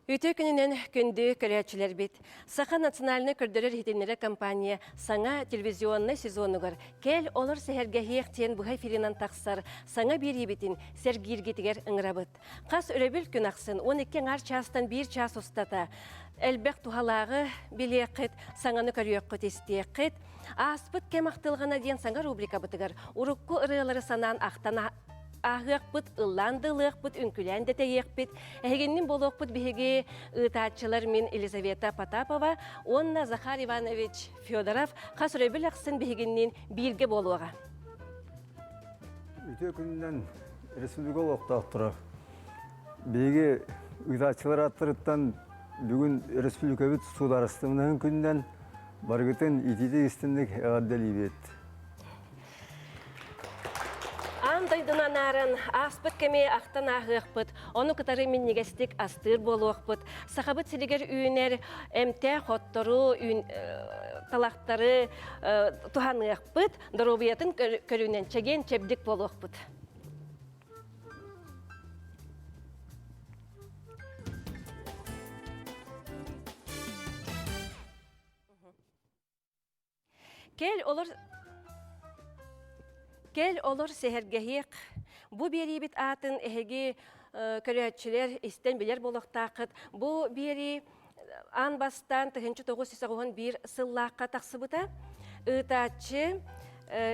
Үтө күнінен күнді көрәтшілер бет. Саха национальны көрдірер хетенлері компания саңа телевизионны сезонығыр. Кәл олар сәхәргәхиек тен бұғай филинан тақсар саңа бір ебетін сәргергетігер ыңырабыт. Қас өребіл күн ақсын 12 ар частан 1 час ұстата. Әлбәк тухалағы білеқіт, саңаны көріөкқіт істеқіт. Аспыт кәмақтылғана ден саңа рубрика бұтығыр. Урыққы ұрығылары санан ақтана Ағық бұт, ұлландылық бұт, үнкіләнді тәйек бұт. Әгеннен болуқ бұт бігеге ұтатшылар мен Елизавета Потапова, онна Захар Иванович Федоров қасыр өбіл ақсын бігеннен бірге болуға. Үте күнінен республика олықтақ тұрақ. Беге ұтатшылар аттырыттан бүгін республика бүт сударыстымынан күнінен барғытын итеде істіндік әғаддәл ебет. Андайдынан арын аспыт кеме ақтан ағық бұд, оны күтары мен негестік астыр болуық бұд. Сақабыт сілігер үйінер әмті қоттору, талақтары тұханық бұд, дұробиятын көрінен чеген чебдік болуық бұд. Кел олар сәхәргәхек. Бу бери бит атын әһеге көрәтчеләр истен белер болоқтақыт. Бу бери анбастан 1991 сыллаққа тақсыбыта. Үтатчы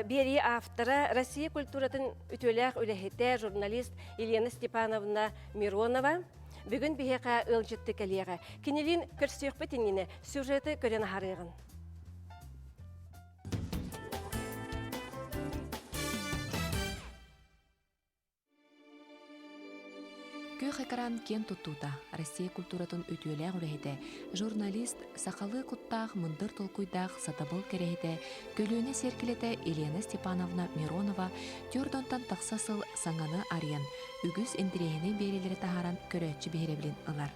бери автора Россия культуратын үтөләк үләхетә журналист Елена Степановна Миронова. Бүгін бихеқа ылжытты кәлеға. Кенелин көрсөк бетініне сюжеті көрен харығын. Көк экран кен тұттута, Россия культуратын өтуеләң үрәйді, журналист сақалы құттақ, мұндыр толкуйдақ, сатабыл керейді, көліне серкілеті Елена Степановна Миронова түрдонтан тақсасыл саңаны ариян, үгіз әндірейіне берелері тағаран көрәтші бейребілін ылар.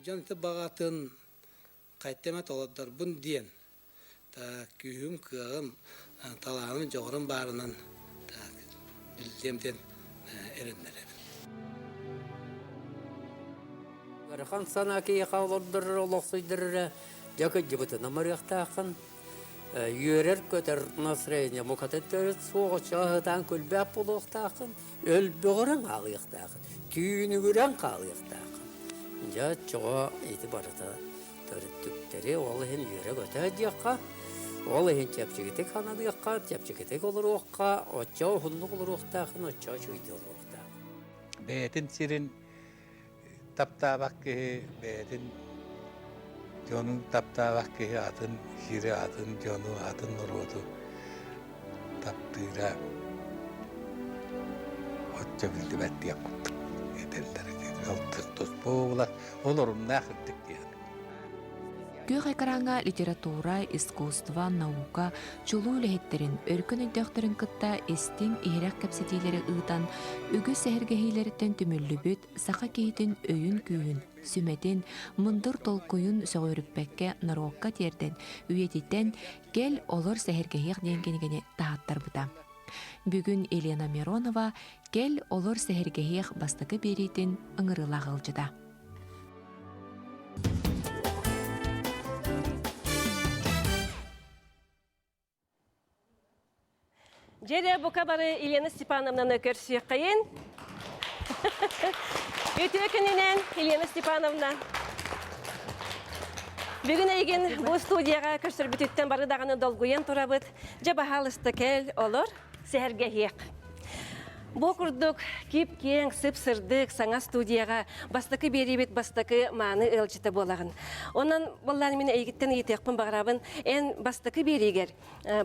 Жанты бағатын қайттемет оладар бұн дейін, күйім, күйім, талағының жоғырын барынан білдемден эреннере. Гархан санаки яқалырдыр, олақсыйдыр, жакы жібітіні марияқтақын, үйерер көтер настроение мұқатеттері соғы чағыдан көлбәп болуқтақын, өлбіғырын қалыйықтақын, түйіні көрен қалыйықтақын. Жа чоға еті барыта төріттіктері олығын үйері көтер дейаққа, олығын чәпчігітік ханадыққа, чәпчігітік олыр оққа, отча ұғынлық олыр оқтақын, отча жүйді олыр оқтақын. Бәйтін сирин таптабақ кеге, бәйтін жонын таптабақ кеге атын, жири атын, жону атын ұруды таптыра отча білді бәтті яқыттық. Етелдері ғалтық тұс болар, олырым нәқырдік дейін. Көк экраңа литература, искусство, наука, чулу үләхеттерін, өркін өйдөқтірін кытта естің иірек кәпсетейлері ұйтан, үгі сәхіргәхейлеріттен түмілі бүт, сақа кейтін өйін күйін, сүметін, мұндыр толқойын сөғөріппәкке наруаққа терден, үйететтен кел олар сәхіргәхек денгенігіне тағаттар бұта. Бүгін Елена Миронова кел олар сәхіргәхек бастықы берейтін ыңырылақ ғылжыда. Жере бұқа бары Елена Степановнаны көрсек қайын. Өте күнінен Елена Степановна. Бүгін әйген бұл студияға көрсір бүтіттен бары дағаны долгуен тұрабыд. Жаба халысты кәл олар сәхіргәхек. Бұл күрдік кеп кең сып-сырдық саңа студияға бастықы беребет бастықы маны өлчіті болағын. Онан болланы мен әйгіттен етеқпін бағырабын, ән бастықы берегер,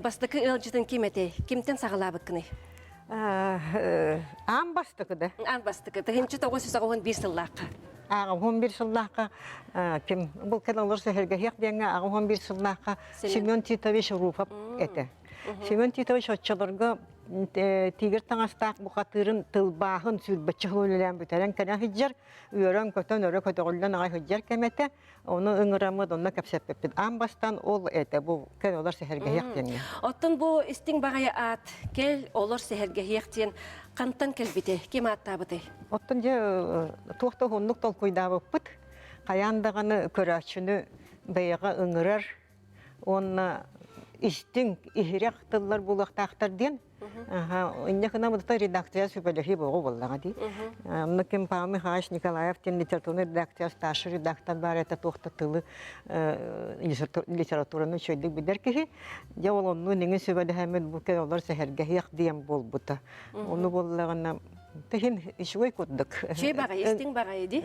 бастықы өлчітін кеметей, кемтен сағылабық кіні? Ан бастықы да? Ан бастықы, 1911 сыллаққа. Ağa 11 сыллаққа, кем бұл кәлалар сәхіргәхек дейінгі аға 11 сыллаққа Семен Титович Руфов әті. Семен Титович отчаларға тигер таңастақ бұқатырын тылбағын сүрбәтчі хылылан бүтәрен кәне хиджар, үйерен көтен өрі көтеғылдан ағай хиджар кәметі, оны ыңырамыд, оны кәпсәппеппін. Амбастан ол әті, бұл кән олар сәхерге яқтен. Оттон бу истиң бағая ат, кел олар сәхерге яқтен, қантан кәлбіте, кем аттабыты? Оттан же туақта хонлық тол көйдабы бұт, қаяндағаны көрәчіні бәйіға ыңырар, оны истиң ихирек тыллар бұлақтақтар ден, иннекына бұдыта редакция сөпелехи боғы болдаға дей. Оны кем Павел Михайлович Николаевтен литературный редакция старший редактор бар, это тоқта тылы литератураны шөйдік бідер кехи. Де ол оны неңін сөпелехемет бұлкен олар сәхерге дем бол бұта. Оны болдағына Тахин ишуй курдук. Чей багай, истиң багай ди.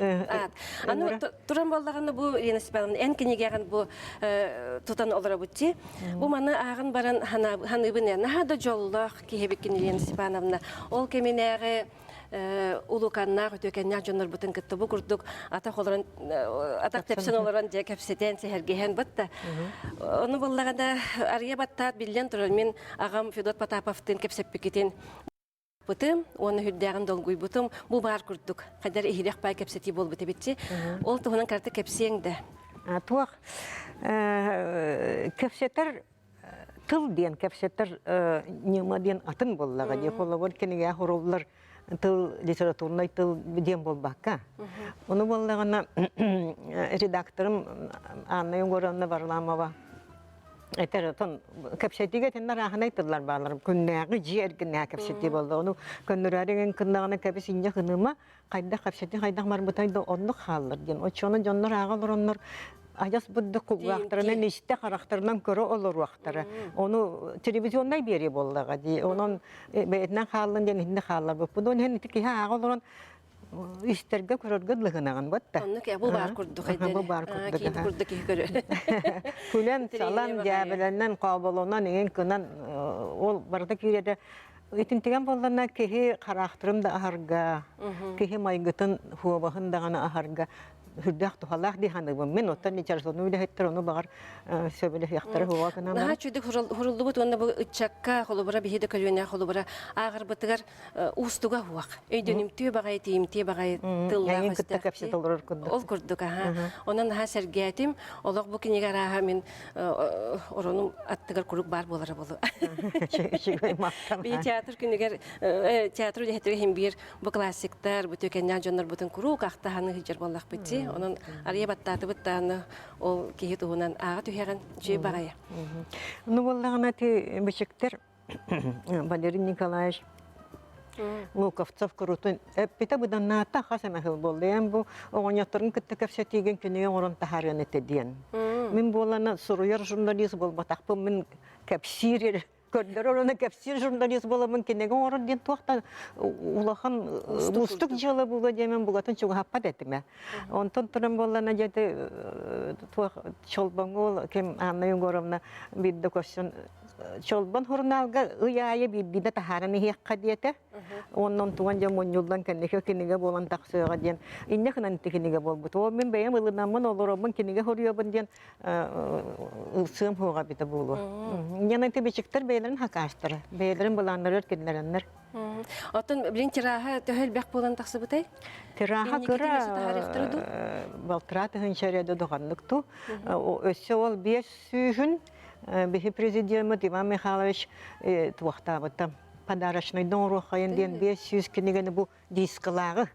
Аны туран болдағаны бу Ирина Степановна эн кенегеген бу тутан олара бутти. Бу маны агын баран ханыбыне нахада жоллох кихебеккен Ирина Степановна. Ол кеменеге улуканнар өтөкеннер жонор бутын кытты бу курдук ата холоран ата тепсен олоран же кепсетен сехергehen бутта. Оны болдағанда ария баттат билен туран мен агам Федот Потаповтын кепсеппекетен Бутым, оны хүрдәгән долгуй бутым, бу бар күрдүк. Кадәр ихирәк бай кепсети бол бите битти. Ол тугынан карты кепсеңдә. Туак кепсетер тыл ден кепсетер нема ден атын боллага ди холовор кенеге хоруллар тыл литературный тыл ден болбакка. Оны боллагана редакторым Анна Егоровна Варламова Этеротон капсетиге теннер ахнай тыллар барлар күннәгы җергенә капсети булды. Оны көннәрәген кыннагына капсинҗә хыныма кайда капсети кайда марбутайды онны халлар дигән. Очоны җоннар агалар оннар аяс будды кугактарынан иште характерынан көрө олор вактары. Оны телевизиондай бери булдыга ди. Онун бетнән халлын дигән инде халлар бу. Бу һәм тики агалар истерге көрөргө лыгынаган батта. Онны ке бу бар күрдүк хәйдә. Бу бар күрдүк. Ки күрдүк ки көрө. Күлән салам җабеләннән кабылынан иген көннән ол барда киреде. Итинтегән булганна кеһи характерым да аһарга, кеһи майгытын хуабаһын да гына аһарга. Хүрдәк тухалах ди ханыбым. Мен оттан ничәрсоны үле хәттер оны багар сөбеле яктары хуа гына. Наһа чүдик хурулду бут онда бу ичакка холобара биһиде көлүнә холобара агыр бытыгар устуга хуак. Өйдөнүм түй багай тиим тей багай тылга. Яңын кытта капсет олор күрдүк. Ол күрдүк аһа. Онан наһа сәргәтим олог бу кинегә раһа мен оронум аттыгар курук бар болары болу. Чегой мактам. Би театр күнегер театр дәһәтер һәм бир бу классиктар бу төкәннән җоннар бутын курук ахтаһаны һиҗер боллак битти. Onun araya battı bıttığını o kihit onun ağa tüyeren şey bagaya. Ну vallahi ti beşikler Валерий Николаевич Луковцов kurutun pita budan nata hasana hıl boldu. Yani bu oğanyatların kıtta kafsetigen küneye oran taharyan etediyen. Min bolana soruyor jurnalist bol batakpım min kapsirir Kördür onu kapsir jurnalist bolamın kennege oran diyen tuaqta ulahan ustuk jala buga demen bugatan çok hapat etme. Ondan turan bolana jete tuaq çolbangol kem Anna Егоровна bidde question çolban hurnalga uyaya bidde taharani hiyakka diyete. Ondan tuan jamon yoldan kennege bolan taqsıga diyen. İnne kınan kennege bol but. O men beyem ılınamın olurumın kennege horuyor diyen ılsığım hoğa bide bulu. Yana te beçikler beylerin hakaştır. Beylerin bulanlar kendilerler. Otan bilin tiraha töhel bek bolan taqsı butay? Tiraha kıra baltratı hınşariyada doğanlıktı. O össe ol 500 gün bihi президент Иван Михайлович туақтабыты. Подарочный дом рухайын ден 500 кенегені бұл дискалағы.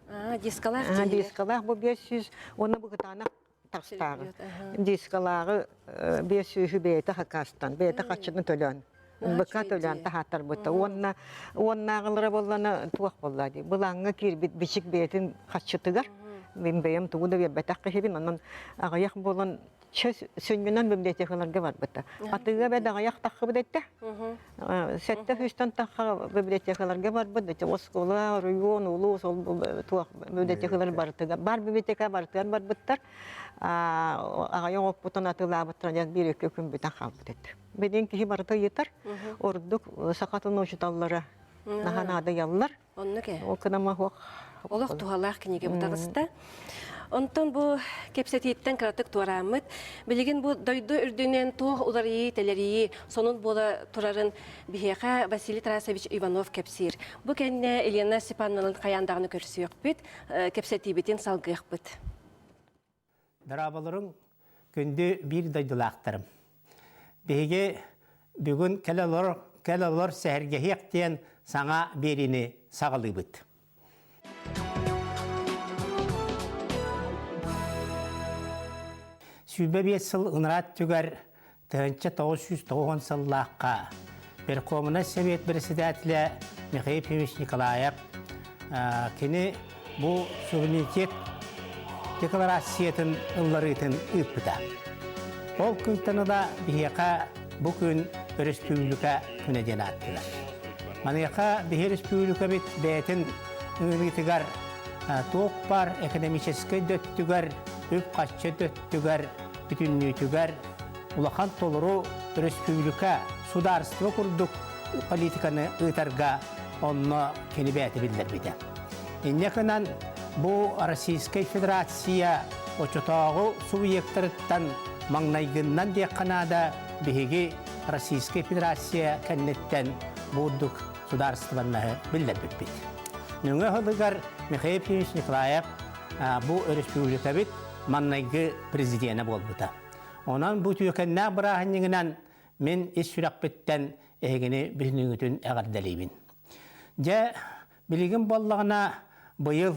Дискалақ? Дискалақ бұл 500, оны бұл ғытанақ тақстағы. Дискалағы 500 бейті хакастан, бейті қачыны төлен. Бұқа төлен тахаттар бұты. Онна ғылыра болғаны туақ болады. Бұл аңға кер бішік бейтін қачытығар. Мен бейім туғыда бәтақ қешебін, онын ағаяқ болған Sönünden biblioteklarga var bıta. Atıga ve dağayak takı bıdette. Sette hüstan takı biblioteklarga var bıdette. Oskola, Rüyon, Ulu, sol tuğ biblioteklar var tıga. Bar biblioteka var tıgar var bıttar. Ağayan okutan atıla bıtıracak bir iki gün bıta kal bıdette. Beden kişi var tığı yeter. Orduk sakatın uçutallara. Nahan adı yallar. Onu ke? O kınama hoq. Олох тухалах кинеге бутагыста. Онтон бу кепсетиттен кратык туарамыт. Билигин бу дойду үрдүнен туох уларии, телерии, сонун бола турарын бихеха Василий Тарасович Иванов кепсир. Бу кенне Елена Степановнын каяндагыны көрсүөкпүт, кепсетибитин салгыакпыт. Дарабаларың күнді бір дойдылақтырым. Беге бүгін кәлелер сәргехектен саңа беріні сағылы бұд. Сүйбе бет сыл ұнырат түгер 1990 сыллаққа Верховный Совет председателі Михаил Павлович Николаев кені бұл суверенитет декларациятын ылларытын ыппыта. Ол күнтаныда бихеқа бұл күн республика күнеден аттылар. Манеқа бихе республика бит бәйтін ыңғытығар тоқ бар экономический дөттігер, үп қатшы дөттігер, бүтіннетігер, улахан толыру республика сударство күрдік политиканы ұйтарға онны кені бәйті білдер біді. Иннекінен бұл Российская Федерация очотағы субъекттарыттан маңнайгыннан дек қанада бігеге Российская Федерация кәннеттен бұлдық сударстваннағы білдер бітпейді. Нүңі ғылығар Михаил Павлович Николаев бұл республика бит маңнайгы президенті болбыта. Онан бұл түйекенне бірағыныңынан мен ес сүрақ біттен әйгені біздің әғардалейбін. Жа білігін боллағына бұйыл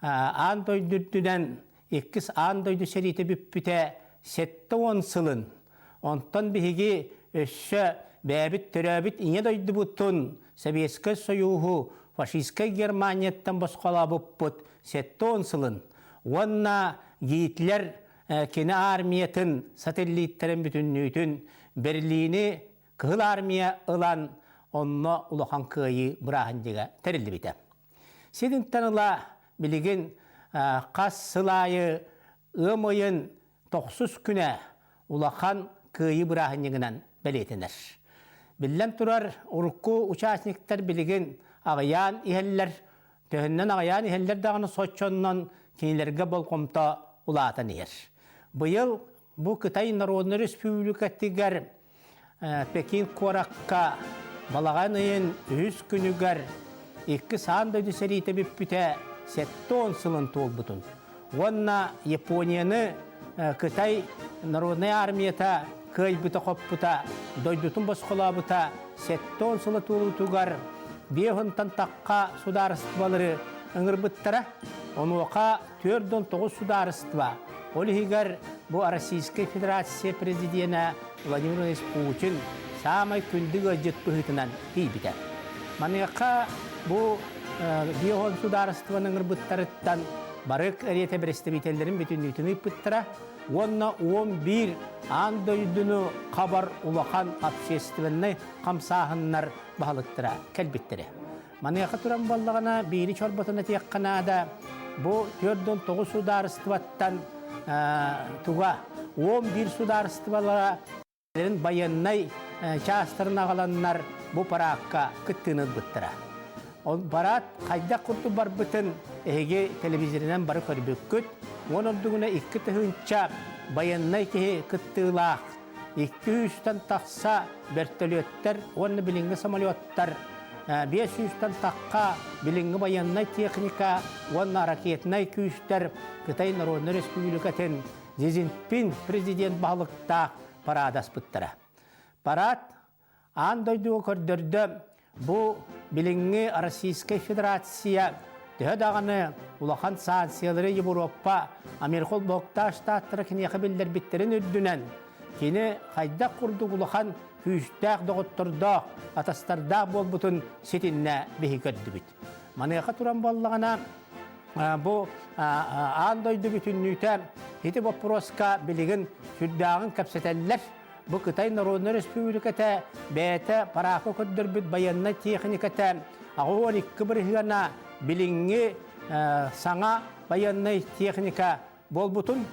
аң дойдүрдүден 2 аң дойду серейті бүппіте 7-10 сылын. Онтан бігі өссі бәбіт түрәбіт ине дойды бұттын Советский Союзу фашистский Германияттан босқала бұппыт 7-10 сылын. Онна гейтлер кені армиятын сателлиттерін бүтіннүйтін Берлини кығыл армия ылан онна улахан күйі бұрағындыға тәрілді біті. Седінттен ұла білігін қас сылайы ұмайын 9 күні улахан күйі бұрағындығынан бәлетінер. Білден тұрар ұрыққы участниктер білігін ағаян ихеллер, төхіннен ағаян ихеллер дағыны сочоннан кейлерге болқомта улатын ер. Бұйыл бұл Қытай Народный Республика тігер Пекин қораққа балаған үйін 100 күнігер 2 сан дөйді сәрейті бүппіте 7-10 сылын туыл бұтын. Онна Японияны Қытай Народный армията көй бұта қоппыта, дойдутын босқыла бұта 7-10 сылы туылы туғар бейхінтан таққа сударыстывалары ұңыр бұттара, оны оқа 4-9 сударыстыва. Ол егер бұл Российская Федерация президенті Владимир Владимирович Путин самай күндігі өджет бұғытынан кейбіті. Манеқа бұл бейхон сударыстываның ұрбыттарыттан барық әрете представителерін бүтіннейтіні бұттыра, онна 11 аңдойдыны қабар улахан общественный қамсағынлар бағылықтыра кәлбеттірі. Манеқа тұран балығына бейрі чорбатына текқанада бұл 4-9 сударыстываттан туға 11 сударыстывалара баяннай частырын ағаланнар бұл параққа күттіңіз бұттыра. Ол барат қайда құрты бар бұтын әйге телевизорынан бары көрбек күт. Оның ордығына 2 түхінча баяннай кеге күттігілақ. 200-тан тақса бәртөлеттер, оны білінгі самолеттер, 500-тан таққа білінгі баяннай техника, оны ракетнай күйістер Қытай Народный Республикатын Зизинпин президент бағылықта парадас бұттыра. Парад андойдуы көрдірді бұл білінгі Российская Федерация дағаны улахан санкциялары Европа, Америкол Боқта штаттары кенеқі білдер біттерін үрдінен кені қайда құрды улахан күйістәқ доғыттырдақ, атастардақ бол бұтын сетінне бейі көрді біт. Манеқа тұран болығына бұл андойды бүтіннүйті хеті вопроска білігін сүрдағын кәпсетелер бұл Қытай Народный Республиката бәйті парақы көддір бүт баянна техниката ағуан 2 біргіғана біліңгі саңа баяннай техника бол бұтын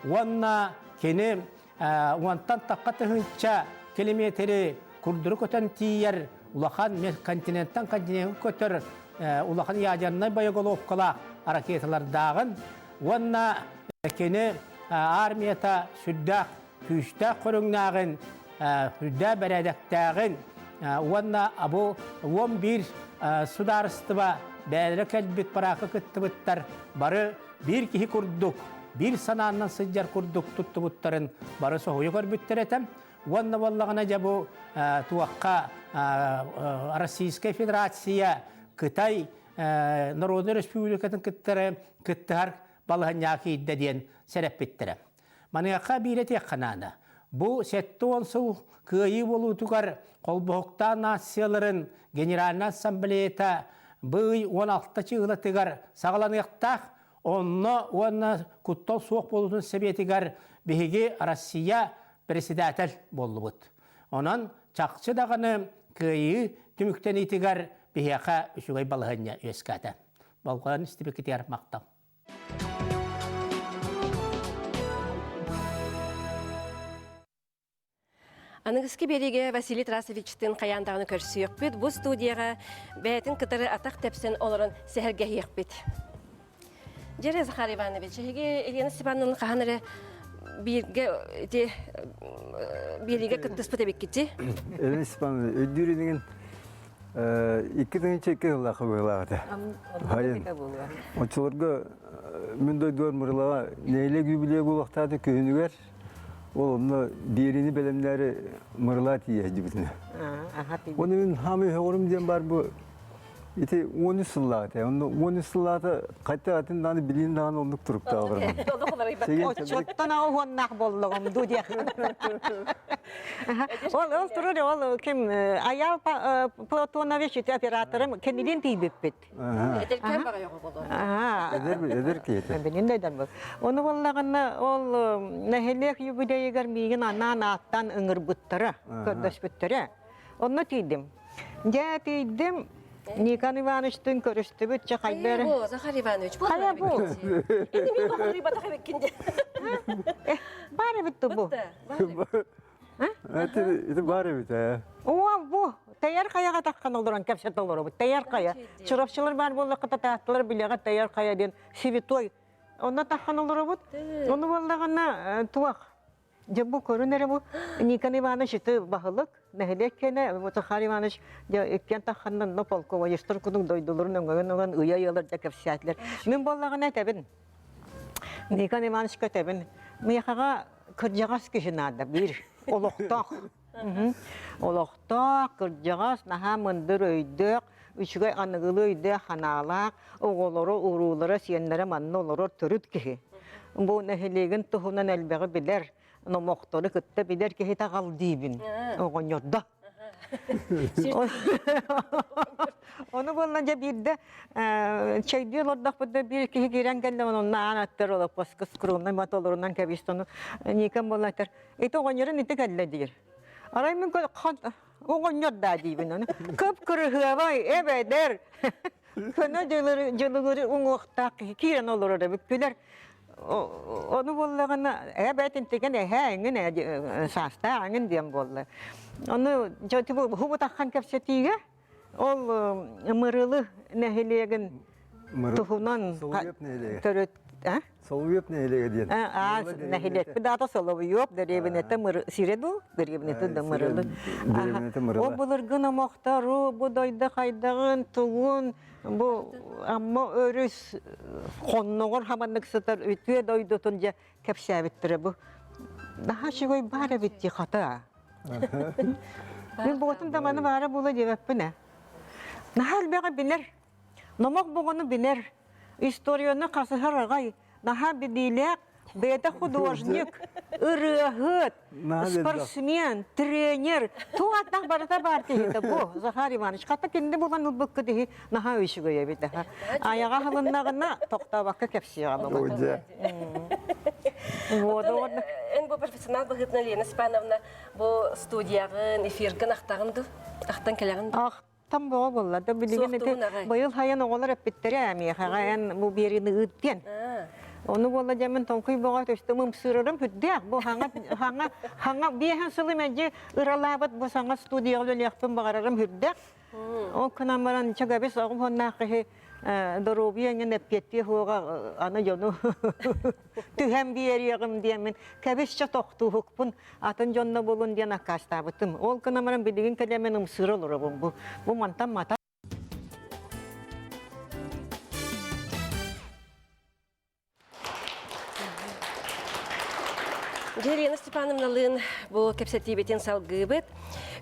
онна кені уантан таққа тұхынша километрі күрдірі көтен тиер улахан континенттан континент көтір улахан ядернай баяголовкала ракеталардағын онна Kene armiyata süddaq, tüystaq qorungnağın, süddaq beredektäğin, Onna abu 11 sudarıstıba bädere kelbit baraka kıttıbıttar barı bir kihi kurduk, bir sanandan sıccar kurduk tuttubuttarın barı soğuyu körbütteretem. Onna vallagana jabu tuakka Российская Федерация Kıtay Народный Республикатын kıttahar balahanyaki idde diyen serep bittirem. Maniyaka bilet yakkanana. Bu setti onsuz kıyı bolu tukar kolbohukta nasiyaların General Assambleyata bıy 16 çığıla tıgar sağlanıqtaq onna kuttol soğuk bolutun sebetigar bihigi Россия presidentel bollubut. Onan çaqçı dağını kıyı tümükten itigar bihiyaka üçügay balahanya üyeskata. Balqalan istibik itiyar maqtam. Анығысқы береге Василий Тарасовичтің қаяндағыны көрсүйік бет. Бұл студияға бәйтін кітары атақ тәпсін оларын сәхірге ек бет. Жері Захар Иванович, Елена Степановның қағаныры береге күттіспі тәбек кетті? Елена Степановна, өйдерінің 2-2 жылақы бойлағады. Ончыларға мен дойдуар мұрылаға нейле күбіле болақтады күйінігер. Ол оны дерини белемлери мырла тие жибитине. Оны мен хамы хорум ден бар бу. Ити 10 сыллаты. Оны 10 сыллаты кайта атын даны билин даны ондук туруп та алган. Чоттан ауыннақ болдығым дудек. Ол тұрыр, ол кем аял Платонович операторым кенеден тейбеп бет. Әдеркен баға yoğu болды. Эдер кейті. Benim deyden bu. Onu vallağına ol nehelek yübüdeyigar miyin anan attan ıngır buttara, kardeş buttara. Onu teydim. Ya teydim, Nikan Ivanovich'tın körüstü bütçe kaybere. Bu, Захар Иванович, bu Kaya bu. Eni men qoquri bataq bekkinde. Bari bitti bu. Это бары бит. Oğa bu. Tayar kayaga takkan olduran kapsat olur bu. Tayar kaya. Çırapçılar var bu lakıta tahtlar bileğe tayar kaya diyen sivitoy. Onda takkan olur bu. Onu vallağına tuak. Jabbu körünere bu. Nikan Ivanovich itu bahılık. Nehelek kene bu Захар Ivanovich ya ekkan takkandan da polkova yestir kudun doydulurun öngön uya yalar da kapsatlar. Men vallağına tebin. Nikan Ivanovich tebin. Meyhaga kırcağız kişinada bir oloqtaq. Oloqtaq kırcağız naha mındır öydük. Üçgay anıgılı öydük hanalaq. Oğulları, uğruları, siyenlere manlı olur törüt ki. Bu nehilegin tuhunan elbeği biler. Nomoqtoru kıtta biler ki hita gal dibin. Oğun yodda. Onu bollanca bir de çaydiyor orada burada bir kişi giren geldi onun anahtar olup paskız kurumdan matolurundan kabistonu nikan bollatır. Ito onların iti geldi diyor. Aray min kod oğun yodda dibin onu. Kıp kırığı vay ebeder. Kana jılıgırı uğuqtaq kiren olur orada büküler. Onu bollağına ebetin teken hangin sasta hangin diyem bolla. Onu jati bu hubu takkan kapsetiga ol mırılı nehilegin tuhunan törüt Соловьев нейлеге диyen. Nehilek bir daha Соловьев derevnete siredu derevnete de mırılı. O bulurgun amaqtaru bu dayda kaydağın tuğun bu amma örüs konnoğun hamanlık satar ütüye doydutunca kapsabittir bu. Daha şey bari bitti hata. Ben bu otun zamanı bari bula cevap ne? Nahal beğe bilir. Namak boğunu bilir. İstoryonu kasıhar ağay. Naha bedilek. Beda художник, ырыгыт, спортсмен, тренер. Туатнах барата барты хита бу. Захар Иванович, ката кенде булган ылбык кыдыхи наха өйшүгөйө бит. Аяга хылыннагына токтабакка кепсига болот. En bu profesyonel bagıtna Lena Stepanovna bu studiyagın, efirgin aqtagındı, aqtan kelagındı. Tam bu bolla da bilgin ete bayıl hayan oğlar hep bittiri ami. Hayan bu birini ıtken. Onu bolla jaman tonkuy boğa işte mımsırırım hüddek. Bu hanga bir hansılı mence ıralabat bu sana studiyalı liyakpın bağırırım hüddek. O kanamaran çagabes ağım honna kıhe Дорубия не петти хуга аны жону түһәм биерегем диемен. Кәбесчә тохту хукпун атын жонна болун диен акастабытым. Ол кынамаран бидигин келеменем сырылыр бу. Бу мантам мата. Елена Степановналын бұл кепсеті бетін салғы бұд.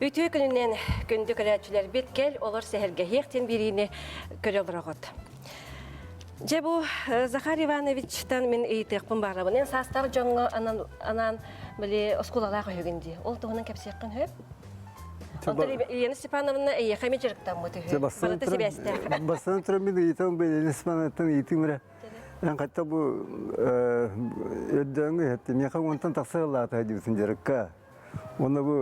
Үйтіе күнінен күнді көрәтшілер бет кел, олар сәхерге хектен біріне көрелір оғыд. Же бұл Захар Ивановичтан мен ұйтықпын бағырабын. Мен састар жоңғы анан біле осколалағы өгінді. Ол тұғынан кепсеқін хөп? Елена Степановна әйеқаме жүріктен мұты хөп? Балаты себесті. Бастан тұрам мен ұйтығым бұл Елена Степановнан ұйтығымыра. Мен қатта бұл өддөңі әтті. Мен қан онтан тақсығылаты әдебісін жерікка. Оны бұл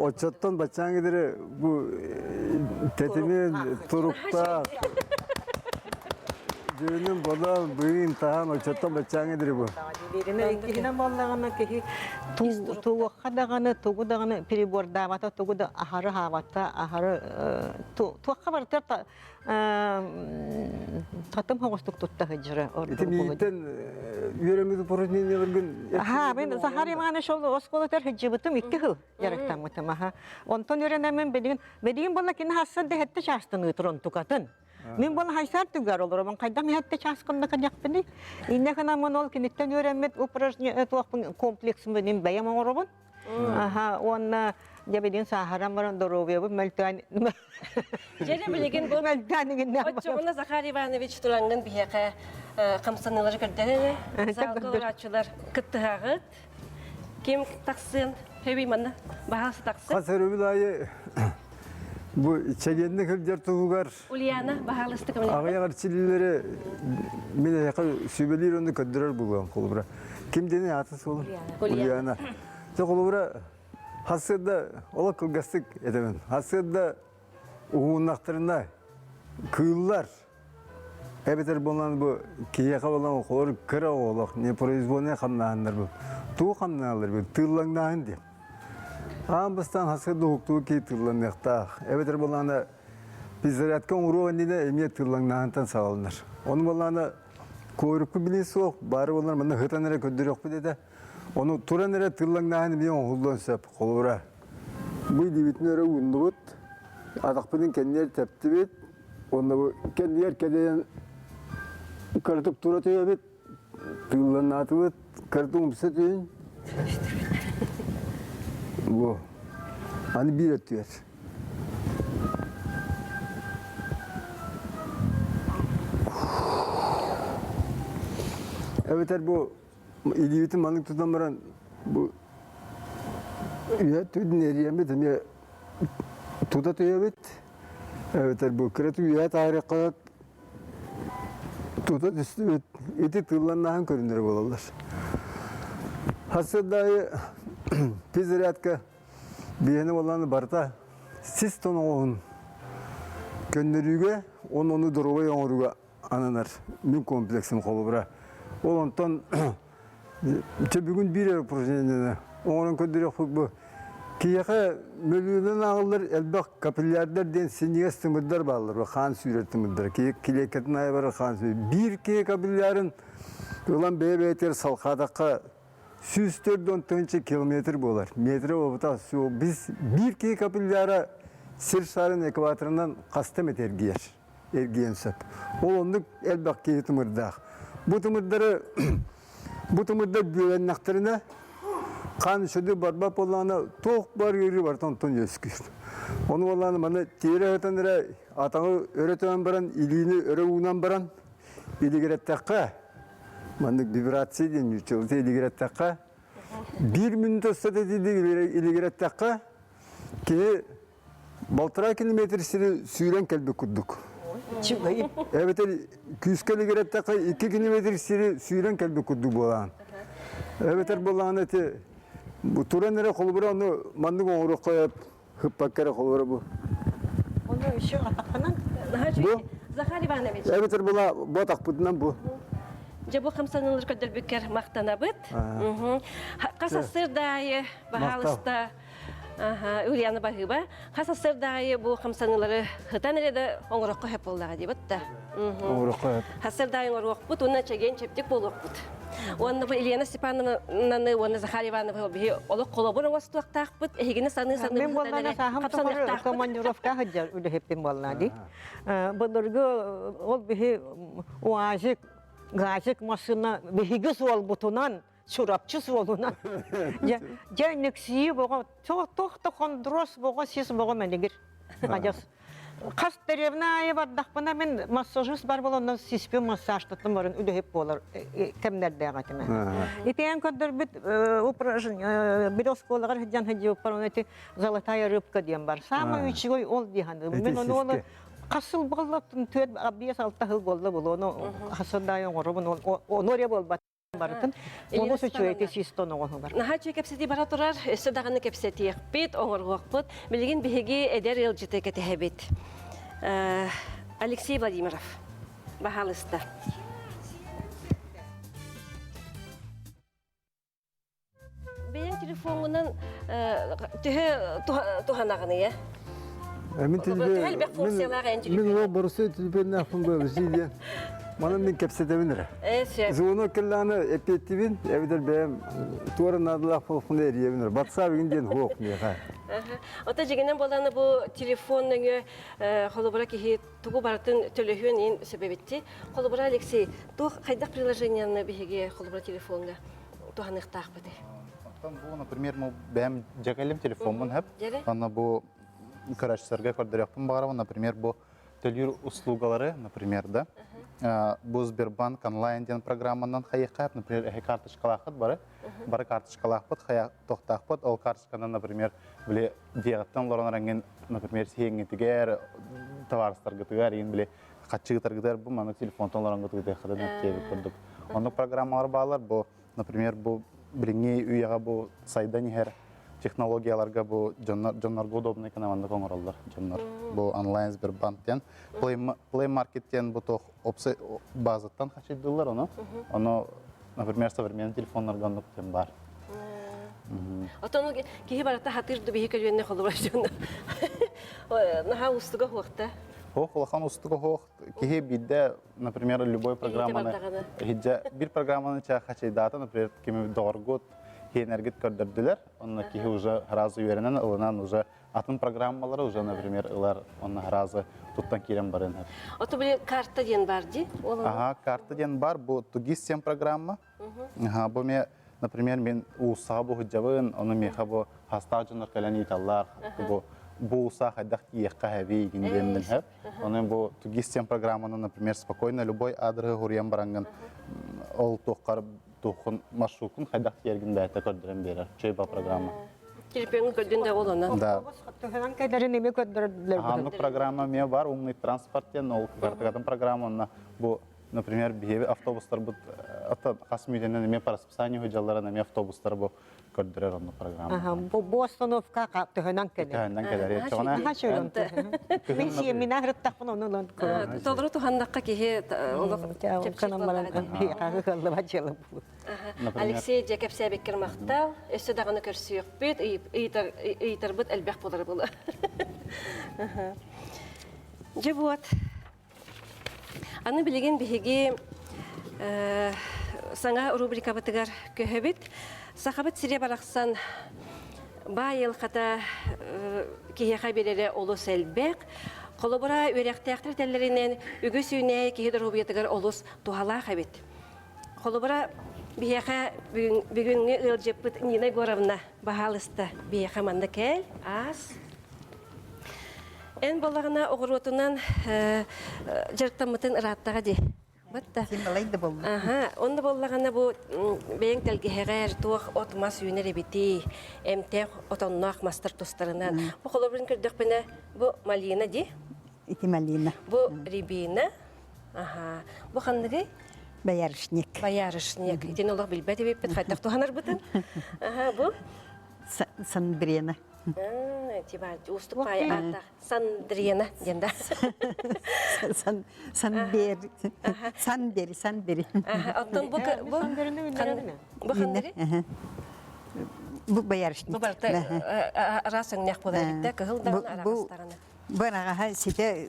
отчаттан бачаң едірі бұл тәтімен тұрықта жөнім болам бұйын таған отчаттан бачаң едірі бұл. Кихинен боллағаны кихи туғыққа дағаны, туғы дағаны перебордавата, туғы да ахары хавата, ахары туғыққа бартыр татым хоғыстық тұтта хыджыры. Ити мейттен үйеремізді порожненияларгын... Мен Захар Иванович ол осколатар хыджыбытым 2 жыл ярықтан мұтым. Онтон үйренемен бедеген болла кені хассанды хетті шастын ұйтыр онтукатын. Мен бұл хайсар түгер олыр, мен қайдам хетті шасқынды қадяқ біне. Инне қанамын ол кенеттен үйренмет упражнениялар комплексін бенен бәйім оңырыбын. Онна Жабедин сахарам баран доровия бу мөлтән. Жере билеген бу Отчоғына Захар Иванович туранган бияқа қамсанылары көрдеріне. Залғылырачылар күттіғағыт. Кем тақсын, хөбей манна, бағасы тақсын. Қасыр өбіл айы бұл чәгенді көлдер тұғығар. Ульяна, бағалысты кімлер? Ағаяғар чилілері мен аяқа сөйбелер онды көддірер бұлған қолыбыра. Кемдені атыс олыр? Ульяна. Қолыбыра Hasırda ola kılgastık edemen. Hasırda uğunlaqtırına kıyıllar. Ebeter bolan bu kiyaka olan kolor kıra olaq. Ne производная xamnağınlar bu. Tuğ xamnağınlar bu. Tığlanağın deyim. Ağambıstan hasırda huktuğu ki tığlanağıqtaq. Ebeter bolanı bizzaratkan uğruğun neyde emniyye tığlanağından sağlanır. Onun bolanı koyruklu bilesi oq. Bari bolanı bana hıtanara köddürük bu dedi. Onu turanlara tırlanağını bir oğuldan söp kolura. Bu dibitnere uyundu. Adakpının kendileri tepti bit. Onda bu kendiler kedeyen kartıp turatıyor bit. Tırlanatı bit. Kartı umsa tüyün. Bu. Hani bir atıyor. Evet bu İdiyetin manlık tutanmaran bu üye tüydün eriyemet hem ya tuta tüyemet. Evet bu kretu üye tarih kalat tuta üstü eti tırlanağın körünleri olallar. Hasıldayı piziratka bir yeni olanı barta siz tonu oğun gönderüge onu duruğa yoğuruğa ananar min kompleksin kolubura. Ondan Bugün bir projenin onun ködürü bu. Kiyaka mülüden ağılır elbak kapillerler den sinye stimidler bağlar. Xan süretimidler. Kileketin ayı var xan süret. Bir ki kapillerin olan beybeter salkadaka 104 kilometre bolar. Metre obuta su. Biz bir ki kapillere Sirşar'ın ekvatorundan kastım et ergiyen söp. Olunduk elbak ki tımırdak. Bu tımırları Bu tımırda güvenliklerine kan şöyle barbap olanı çok bar yürü var ton yeskür. Onu olanı bana tiyere öğretenlere atağı öğreten baran, iliğini öğreten baran, iligirettekka, bana vibrasyon diyen yüçülse iligirettekka, 1 minut sonra iligirettekka ki 6 kilometresini süren kelbi kurduk. Evet, 200 kilometrekka 2 kilometre süren kelbi kurdu bolan. Evet, bolan eti bu turanlara kolubura onu mandık oğru koyup hıppakara kolubura bu. Onu işi atakkanan. Bu? Захар Иванович. Evet, bolan bu atakpıdından bu. Жабу хамсанылыр көдір бүкер мақтана бұд. Қасасыр дайы бағалыста Аха, Ульяна Багыба. Хасасырдагы бу хамсанылары хытан эледе оңорокко хеп болдага дибет да. Оңырыққа Хасырдагы оңорок бут, уна чеген чептик болук бут. Онны бу Елена Степановнаны, онны Захар Ивановна бу олок колобур вастуактак бут. Эгине саны Мен боллана сахам тоқыр командировка хаджар үдө хеппин болна ди. Бұдырғы ол бихи уажик, гажик машина бихигі суал бутунан, шурапчы суалунан. Жәніксі боға, тоқты қондырос боға, сес боға мәнегір. Қас деревна айы бардақпына мен массажист бар болуынан сеспе массаж тұттым барын үдө хеп болар, кемдерде ағатына. Итен көдір біт бирос қолағар хеджан хеджи өппар, оны золотая рыбка дем бар. Самы үчігой ол дейханды. Мен оны қасыл болаптын төт аббия салта хыл болды бұл, оны қасырдай оңырыбын, оны оре болбат барытын. Оны сөчуеті систон оңы бар. Наха чүй кепсети бара турар, өсі дағаны кепсети екпет, оңырғық бұд. Білген бігі әдер елжеті кәтіхебет. Алексей Владимиров, бағалысты. Бейін телефонынан түхі туханағыны, е? Мен ол бұрысы телефонын ақпын бұл жейден. Мана мен кепсетемінір. Зуыны кілланы эпеттівін, әбідер бәйім туарын адылақ болқынды әріевінір. Батса бігінден хоқ меға. Ота жегенен боланы бұл телефонның қолыбыра кеге тұғы бартын төліхуен ең сөбебетті. Қолыбыра, Алексей, тұқ қайдақ приложенияны бігеге қолыбыра телефонға тұғанықтақ бұды? Бұл, например, бәйім жекелем телефонмын әп. Ана бұл көрәшісерге көрдірекпін бағарауын, например, бұл төлір услугалары, например, да. Бұл Сбербанк онлайн ден программанан қайыққап, например, әхе карточкалақыт бары. Бары карточкалақпыт, қая тоқтақпыт, ол карточканан, например, біле деғіттен лорын рәнген, например, сеңгетігер, товарыстарғытығар, ең біле қатшығытарғытар, бұл маңы телефонтан лорын ғытығыды қыдан әттегі көрдік. Оның программалар бағалар, бұл, например, бұл біліңе үйеға бұл сайда нехер технологияларға бұл жонларға удобный канаванды қоңыралдар. Бұл онлайн Сбербанктен. Play Markеттен бұл тоқ опсы базыттан қашидылар оны. Оны, например, современный телефонларға өктен бар. Отону кейі баратта хатырды бейі көлуенне қолы бар жонда. Наға ұстыға хоқта? Олахан ұстыға хоқ. Кейі бейді, например, любой программаны. Bir программаны ча қашидаты, например, кеме доғырғыт енергет көрдірділер. Оны кейі уже разы үйерінен, ұлынан уже атын программалары уже, например, ұлар оны разы тұттан керен барын. Ото біле карта ден бар ди? Ага, карта ден бар. Бұл тугис сем программа. Бұл ме, например, мен ұсаға бұл хүджавын, оны меха бұл хастау жонар кәлән еталар. Бұл ұса қайдақ еққа әвей егінден мен әп. Оны бұл тугис сем программаны, например, спокойно любой адрығы ғұриян баранған ол тоққар тухун маршруткун хайдак ергин бәйті көрдірін берер. Чөй ба программа. Телефонын көрдін де олына? Да. Туханан кайдары неме көрдірділер? Анны программа ме бар, умный транспорттен, ол картығатын программа. Бұл, например, бейбі автобустар бұд, қасым үйденен неме по расписанию høйжалары неме автобустар бұл көрдірер оны программа. Бұл остановка туханан кайдары? Туханан кайдары. Аха шөлінті. Мен сиемін ағырттақпын оны көрдір. Толыры тухандаққа кейі Алексей Жекеп сәбеккер мақтал, өсі дағаны көрсі өкпет, ұйтар бұд әлбәқ болар бұлы. Же бұд. Аны білеген бігеге саңа рубрика бұтығар көхебет. Сақабыт сире барақсан байыл қата кейеға берері олыс әлбәқ. Қолыбыра өректәқтір тәлерінен үгі сүйіне кейдір рубиятығар олыс туғала қабет. Қолыбыра бияқа бүгінгі ұлжеппіт Нина Горовна бағалысты бияқа манда кәл, аз. Ән болағына оғыротынан жырттамытын ұраттаға де. Симбалайды болды. Онда болағына бұл бәйін тәлгеғер туақ отмас үйінер әбеті, әмтәқ отоннақ мастыр тұстарынан. Бұл қолыбырын көрдік біне бұл Малина де? Ити Малина. Бұл Рибина. Бұл қандығы? Баярышник. Баярышник. Итен олақ білбәді беппет, қайдақ туғанар бұтын. Бұл? Сандрена. Устық бай артақ. Сандрена, денда. Сандери. Оттан бұл қандығы? Bu bayarışnik. Bu barda arasın ne yapılır da kıhıldan arastarına. Bana site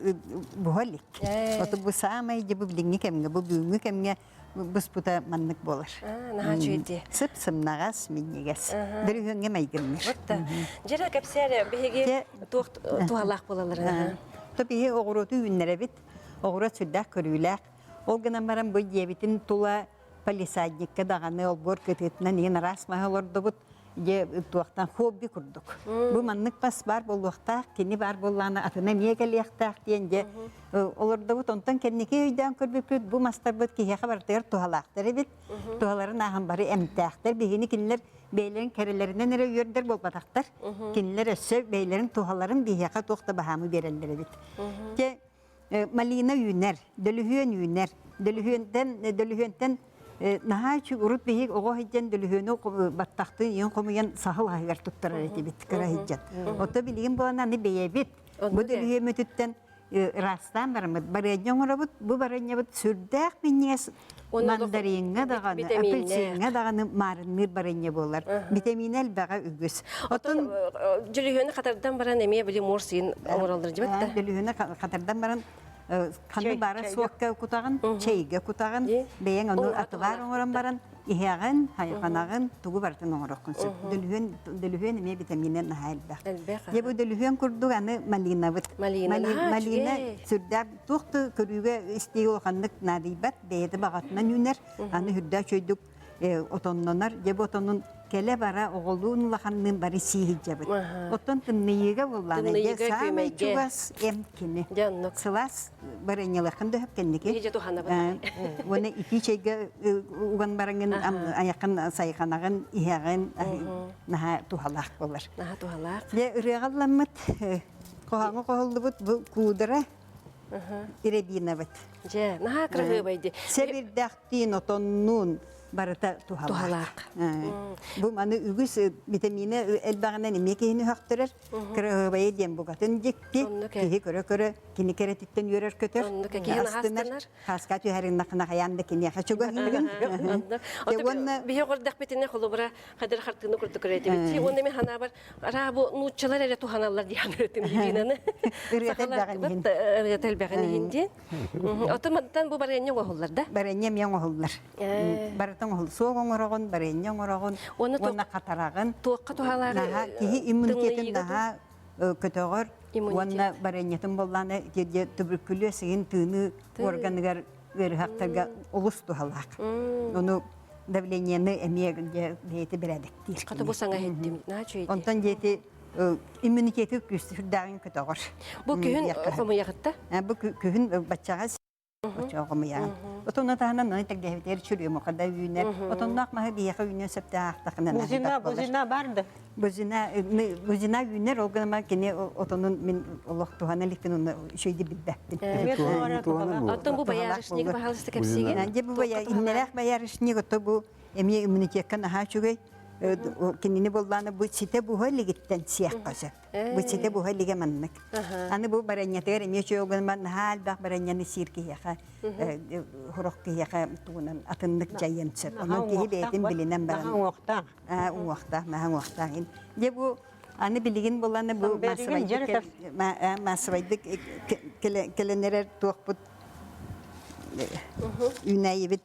buhalik. Oto bu samay gibi bildiğin kemge bu büyüğü kemge bu sputa manlık bolar. Naha çöydü. Sıp nagas minniges. Deri hönge maygınmış. Hatta jera kapsere bihege tuhalak bolalar. Tabii oğrutu ünlere bit. Oğrut süddah körüylek. O gına baran bu yebitin tula palisadnikka dağını olgor kötütünden yine rasma olurdu bu. Je tuaktan hobi kurduk. Bu manlık pas var bolluqta, kini var bollana atına niye geliyaqta diyence olurdu bu tontan kendiki höyden körbüpüt bu mastar bit ki haber ter tuhalaqtır bit. Tuhaların aham bari emtaqtır. Bihini kinler beylerin kerelerinden nere yörder bolbataqtır. Kinler össe beylerin tuhaların bihiqa toqta bahamı berelleri bit. Je malina yüner, dölühüyen yüner. Dölühüyenten naha çü urut bihik ogo hicen dölühüyeni battaqtı yen komuyan sahıl haygar tutturar eti bit kıra hicen. Oto bilgin bu anani beye bit. Bu dölühüyen mütütten rastan barımız. Barınyağın orabut, bu barınyağın sürdağ binyes mandaringa dağını, apelsinga dağını marınır barınyağ bolar. Vitaminel bağa ügüs. Otun jülühünü katardan baran emeye bili morsin omuraldır jibatta. Dölühüyeni katardan baran kanı bara soğukka kutağın, çayga kutağın, beyen onu atılar oran baran, ihağın, hayvanağın, tuğu barıtın oğrukun. Dölühüyen emeye vitaminen nahal bağa. Ya bu dölühüyen kurduğu anı malina bit. Malina sürdağ tuğdu körüge isteği oğanlık nadibat, beyde bağatından yüner, anı hürdağ çöydük otonlanar, ya bu otonun kele bara oğluğun lahanının bari sihicce bit. Oton tınniyiga bullanı, ya sağmay çugas emkini. Sılas barınyalakın da hep kendiki. İyice tuhana bit. Ona iki çeyge ugan barangın ayakın sayıkanağın, ihağın, naha tuhalak bolar. Naha tuhalak. Ya ırıqallamıt, kohanı koholdu bit, bu kudura, irebina bit. Je, naha kırığı baydı. Sebir dağıttığın otonnun barıta tuhalak. Bu manı ügüs vitamini elbağından emekini höktürür. Kırığı bayı diyen bu katın cekti. Kihi körü kini keretitten yörür kötür. Kihini hastanar. Haskat yöherin nakına hayandı kini yakıçıgı hülgün. Bihe kordak bitine kolubra kadar hartını kurduk öğretim. Ti onda mi hana var. Ara bu nuççalar ele tuhanalar diyen öğretim dinanı. Iriyatel bağını hindi. Otomatikten bu barenya oğullar da. Barenya yan oğullar. Baratan oğul soğun oğun, barenya oğun. Ona katarağın. Tuğqa tuhalar. Kihi immunitetin daha kötüğür. Ona barenyetin bollanı tübürkülüsün tüğünü organıgar veri haktarga olus tuhalak. Onu davleniyeni emeye beyti biredik değil. Katı bu sana ettim. Ne çöydü? Ondan jeti immuniteti güçlüdağın kötüğür. Bu kühün komu yakıtta? Bu kühün baçağa Çoğum ya. Otonna tahana nani tek devler çürüyor mu kadar yüner. Otonna akma bir yakı yüner septe ahtakına. Buzina vardı. Buzina yüner olgama kene otonun min Allah tuhana likten onu şeydi bilbektin. Otton bu bayarışnik bahalısı kapsigi. Nece bu bayar innerak bayarışnik oto bu emiye immunitekan aha çugay. Kendini bollana bu site bu hali gitten siyah kazı. Bu site bu hali gemenlik. Hani bu baranyatlar emiye çoğun ben hal bak baranyanı sirki yaka. Horok ki yaka tuğunan atınlık cayan sep. Onun kihi beytin bilinen baran. Mahan vakta. Mahan vakta. Ya bu hani bilgin bollana bu masvaydık kelenerer tuğput üneyi bit.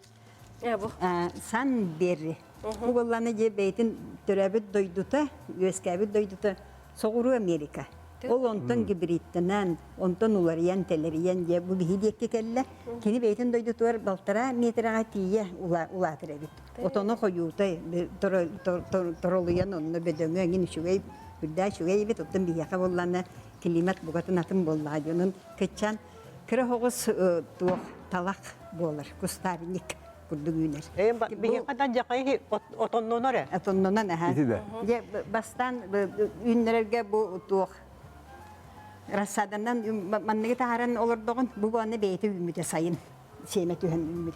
Ya bu. San beri. Bu bollana je beytin törabit doyduta, üeskabit doyduta soğuru Amerika. Ol ondan gibrittenen, ondan ulariyen teleriyen je bu bihidiyekki kelle. Kini beytin doydutuar baltara metrağa tiye ulatır ebit. Otonu koyuta, toroluyan onu bedöngü engin şugay, hüdda şugay ebit. Otun bihiyaka bollana kelimat bugatın atın bolladı. Onun kıçan kıra hoğuz talak bolar, kustavinik. Kurdu güner. Bir kadar jakayı otonnonore. Otonnonan aha. Ya bastan ünlerge bu tuğ. Rasadandan manne taharan olur doğun bu bana beyti ümide sayın. Şeyme tühen ümide.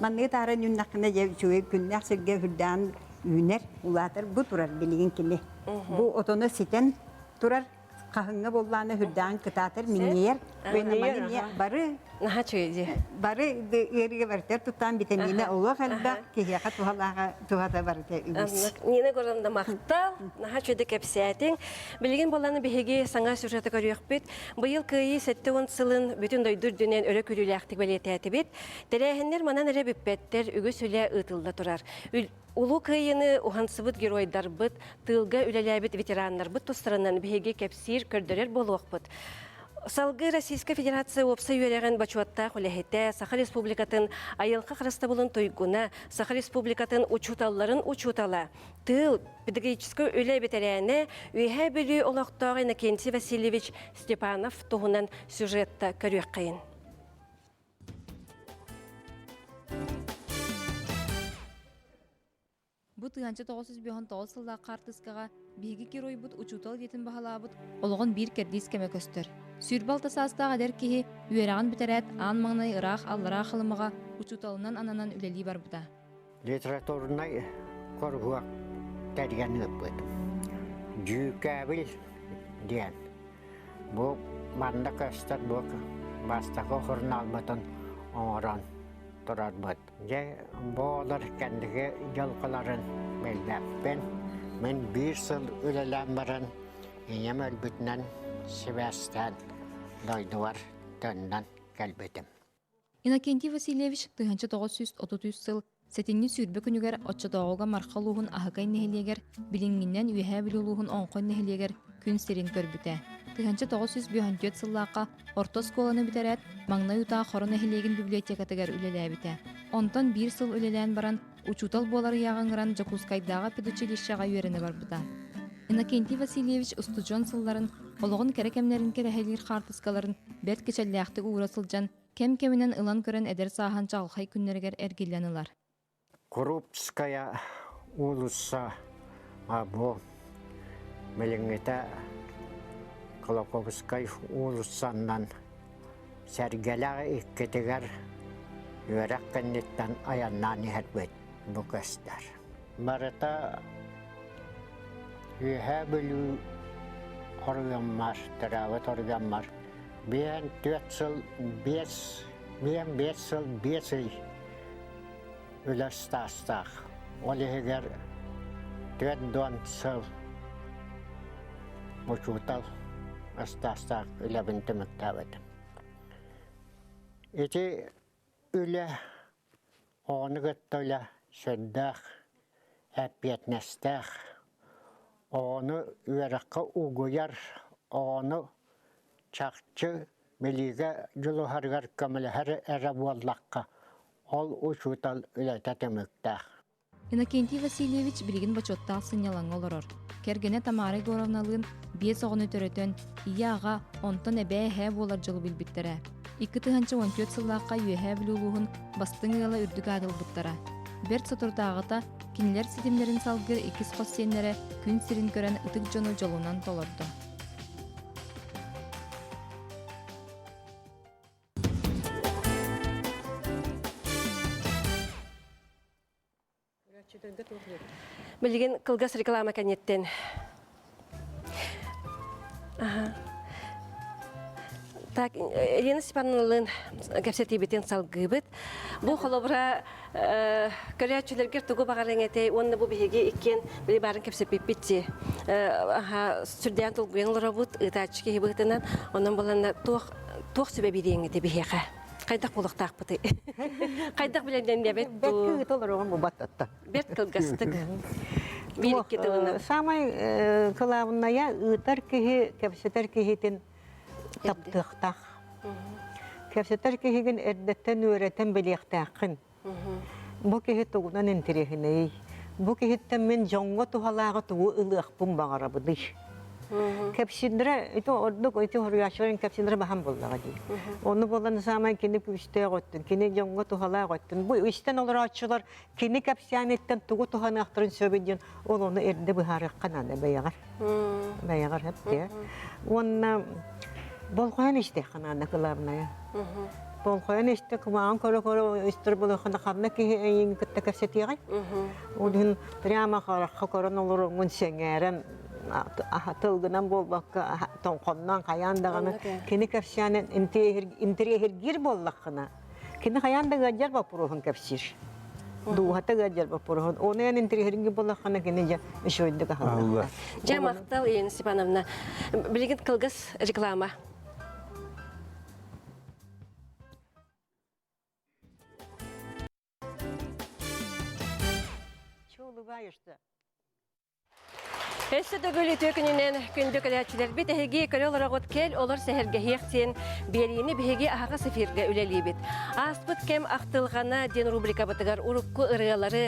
Manne taharan ünnakına ya şuye günler sirge hüddan üner ulatır bu turar bilgin kimi. Bu otonu siten turar Kahınga bollana hüddan kıtatır minyer. Barı Наха чөйди. Бары эрге бертер туттан витамина олох алда кеяка тухалага тухата барте үбүс. Нина горамда мактал, наха чөйди кепсәтин. Билген боланы беге саңа сюжеты көрөк бит. Быйыл кыйы 7-10 сылын бүтүн дойдур дүнен өрө күрүләктик белетәти бит. Терәһеннәр манан эре биппеттер үгө сүлә ытылда турар. Улу кыйыны ухансыбыт геройдар бит, тылга үләләбит ветераннар бит тустарынан беге кепсир көрдөрер болук бит. Салгы Российская Федерация опса юреген бачуатта хулехете Саха Республикатын айылка караста болын тойгуна Саха Республикатын учуталларын учутала. Тыл педагогический үле бетерәне үйә бөлү олоқтағы Иннокентий Васильевич Степанов туғынан сюжетта көрөк кыйын. Бу 1909 сылда картыскага биги герой бут учутал детин бахалабыт олгон бир кердис кеме көстөр. Сүрбал тасастага дер кихи үйераган битерет ан маңнай ырах аллара хылымыга учуталынан ананан үлели бар бута. Литературный коргуак тәрген өппөт. Жүйкәбіл ден. Бу манда көстөр бу бастакы хурнал бутын оңорон турар бут. Же болар кендиге жалқаларын белдәппен. Мен 1 сыл үлелән баран, ем өлбүтнен Себастьян дойдуар төннен кәлбетім. Иннокентий Васильевич 1933 сыл сетинни сүрбө күнүгер отчотоога мархалугун ахыкай нехилегер билингиннен үйе билулугун оңкой нехилегер күн серин көрбүтэ. 1954 сыллаакка орто сколаны битерет маңнай утаа хорон нехилегин библиотекатыгар үлелээбите. Онтон 1 сыл үлелээн баран учутал болар яғаңыран Жакускайдага педучилищага үйерене барбыта. Иннокентий Васильевич устужон сылларын ологон керекемнерин керехелир хартыскаларын бет кечеллээхти уура сылжан кем-кеминен ылан көрен эдер саахан чалхай күннергер эргилленылар. Крупская улуса або мелеңете Колоковскай улусаннан сәргеләге иккетегер үйерек кәннеттен аяннан ехетбет бұ көстер. Барыта үйе білу орғанмар, тәрәвет орғанмар. Бен 4 сыл 5 сыл 5 ай үлістастақ. Ол егер 4 сыл ұчутал ыстастақ үләбінті мүктәбеді. Эти үлі оны күттілі сөддақ, әппетнестақ, оны үйераққа ұғыяр, оны чақчы біліге жылухарғар көмілі әрі боллаққа ол ұчутал үләтәті мүктәқ. Иннокентий Васильевич билигин бачоттаа сынялаң олорор. Кергене Тамара Егоровналыын бие соғыны төрөтөн ияға онтон эбээ хэ болар жылы билбиттере. 2014 сыллааққа үйе білулуғын бастың ыла үрдік адылбыттара. Берт сотурдағыта кинилер сетимлерин салгыр икис қоссенлері күн сирин көрен ытык жону жолунан толорду. Билген кылгас реклама кәнеттен. Так, Елена Степановналын кәпсеті бетен салгыбыт. Бұл қолыбыра көрәтшілергер тұғы бағарың әтей, онны бұл бейге еккен білі барын кәпсеп бетпетте. Сүрден тұлғыңлары бұд, ұтачы кебігітінен, оның болanda тоқ сөбе берең әте бейге. Қайдақ болықтақ бұты. Қайдақ біленден дәбет бұл. Бәт күйгі толыр оған бұл баттатта. Бәт кылгастық. Берік кетуіні. Самай кылабынная ұтар күйі, кәпсетер күйітін таптықтақ. Кәпсетер күйігін әрдеттен өреттен білектақын. Бұл күйі тұғынан інтерехіней. Бұл күйіттен мен жоңға тұғалағы тұғы ұлық бұн бағара бұды. Кәпсендері, это ордық, это хорияшырын кәпсендері бахан болдыға дей. Оны боланы самай кені күстеғ өттін, кені жоңға тұғалақ өттін. Бұл үстен олар атшылар, кені кәпсиянеттен тұғы тұғаны ақтырын сөбеден, ол оны әрді бұхарыққан ады бәйіғар. Бәйіғар әпте. Оны болғайын істе қанады қылабына. Болғайын істе күмағын көрі-көрі үстір болы қана қабына кейін күтті кәпсетеғай. Оның прямо қараққа көрін олар оңын сеңерін тылгынан болбакка тоңконнан каяндаганы кини кепсянен интерьер боллакына. Кини каянда гаджар бапурухун кепсир. Дуhata гаджар бапурухун. Онен интерьеринги боллакына кини жа ишойды кахалла. Жамақтал Елена Степановна. Билигин кылгыс реклама. Эссе дөгөлі төкінінен күнді көләтчілер бит әйге көлі оларағыт кел олар сәхерге хеқтен берейіні бігеге аға сефирге үлелі бит. Аспыт кем ақтылғана ден рубрика бұтығар ұрыққы ұрығалары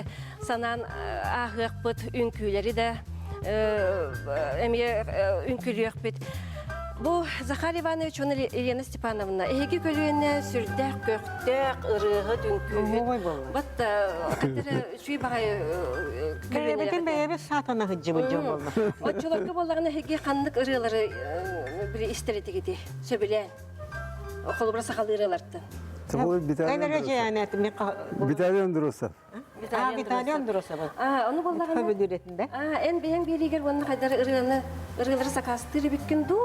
санан ағық бұт үнкүйлері де үнкүлі бит. Бұл Захар Иванович, оны Елена Степановна, әйге көлуіне сүрдәк, көқтәк, ұрығы, дүнкүйі. Бұт қатыры сүй бағай көлуіне. Бәйбетін бәйбі сатана ғыджы-бұджы болды. Отчыларғы болағына әйге қандық ұрығалары бір истереті кеде, сөбілен. Қолы бұра сақалы ұрығаларды. Биталион дұрысы. Биталион дұрысы бұл. Оны болағына. Көбідіретінде. Ән бейен бейлігер оны қайдары ұрығалары сақастыры біткен ду.